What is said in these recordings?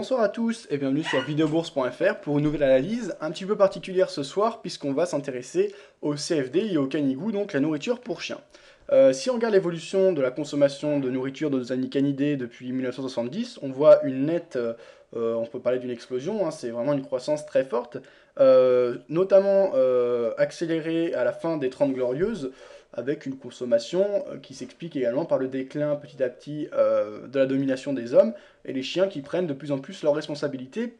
Bonsoir à tous et bienvenue sur videobourse.fr pour une nouvelle analyse un petit peu particulière ce soir puisqu'on va s'intéresser au CFD et au canigou, donc la nourriture pour chiens. Si on regarde l'évolution de la consommation de nourriture de nos amis canidés depuis 1970, on voit une nette, on peut parler d'une explosion, hein, c'est vraiment une croissance très forte, notamment accélérée à la fin des 30 Glorieuses, avec une consommation qui s'explique également par le déclin petit à petit de la domination des hommes, et les chiens qui prennent de plus en plus leurs responsabilités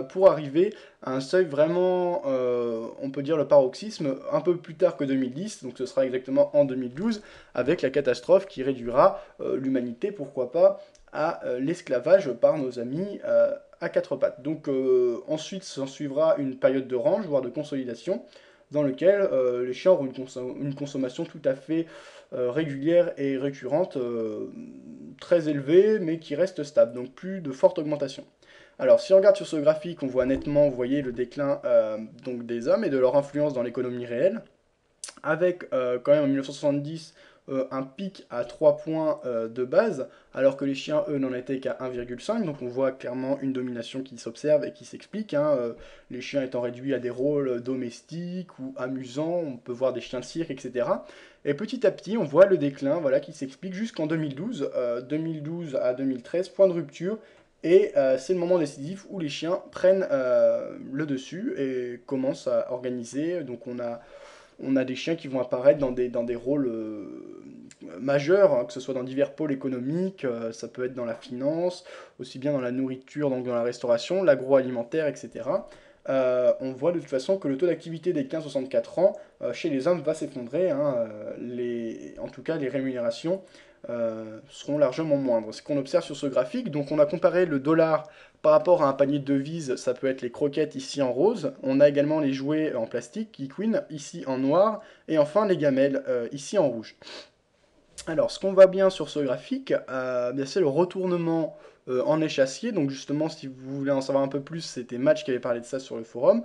pour arriver à un seuil vraiment, on peut dire le paroxysme, un peu plus tard que 2010, donc ce sera exactement en 2012, avec la catastrophe qui réduira l'humanité, pourquoi pas, à l'esclavage par nos amis à quatre pattes. Donc ensuite s'en suivra une période de range, voire de consolidation, dans lequel les chiens auront une consommation tout à fait régulière et récurrente, très élevée, mais qui reste stable, donc plus de forte augmentation. Alors, si on regarde sur ce graphique, on voit nettement, vous voyez, le déclin donc des hommes et de leur influence dans l'économie réelle, avec quand même en 1970 un pic à 3 points de base, alors que les chiens, eux, n'en étaient qu'à 1,5, donc on voit clairement une domination qui s'observe et qui s'explique, hein, les chiens étant réduits à des rôles domestiques ou amusants, on peut voir des chiens de cirque, etc. Et petit à petit, on voit le déclin, voilà, qui s'explique jusqu'en 2012, 2012 à 2013, point de rupture, et c'est le moment décisif où les chiens prennent le dessus et commencent à organiser, donc on a des chiens qui vont apparaître dans des rôles majeurs, hein, que ce soit dans divers pôles économiques, ça peut être dans la finance, aussi bien dans la nourriture, donc dans la restauration, l'agroalimentaire, etc. On voit de toute façon que le taux d'activité des 15-64 ans chez les hommes va s'effondrer, hein, en tout cas les rémunérations seront largement moindres. Ce qu'on observe sur ce graphique, donc on a comparé le dollar par rapport à un panier de devises, ça peut être les croquettes ici en rose, on a également les jouets en plastique, Kikwin, ici en noir, et enfin les gamelles, ici en rouge. Alors, ce qu'on voit bien sur ce graphique, c'est le retournement en échassier. Donc justement, si vous voulez en savoir un peu plus, c'était Match qui avait parlé de ça sur le forum.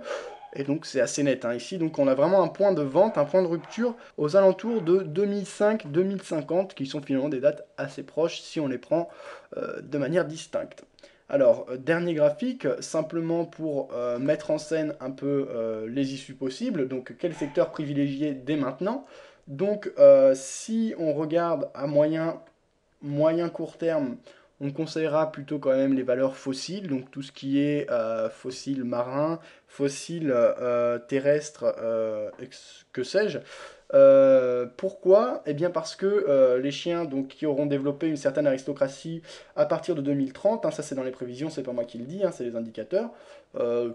Et donc c'est assez net, hein. Ici, donc on a vraiment un point de vente, un point de rupture aux alentours de 2005-2050, qui sont finalement des dates assez proches si on les prend de manière distincte. Alors, dernier graphique, simplement pour mettre en scène un peu les issues possibles. Donc, quel secteur privilégier dès maintenant? Donc, si on regarde à moyen court terme, on conseillera plutôt quand même les valeurs fossiles, donc tout ce qui est fossiles marins, fossiles terrestres, que sais-je. Pourquoi? Eh bien parce que les chiens donc, qui auront développé une certaine aristocratie à partir de 2030, hein, ça c'est dans les prévisions, c'est pas moi qui le dis, hein, c'est les indicateurs,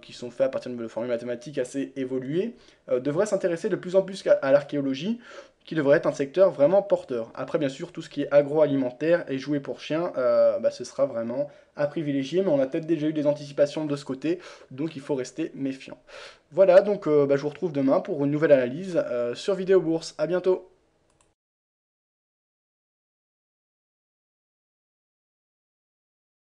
qui sont faits à partir de formules mathématiques assez évoluées, devraient s'intéresser de plus en plus à l'archéologie, qui devrait être un secteur vraiment porteur. Après, bien sûr, tout ce qui est agroalimentaire et jouets pour chiens, ce sera vraiment à privilégier, mais on a peut-être déjà eu des anticipations de ce côté, donc il faut rester méfiant. Voilà, donc je vous retrouve demain pour une nouvelle analyse sur Vidéo Bourse. À bientôt!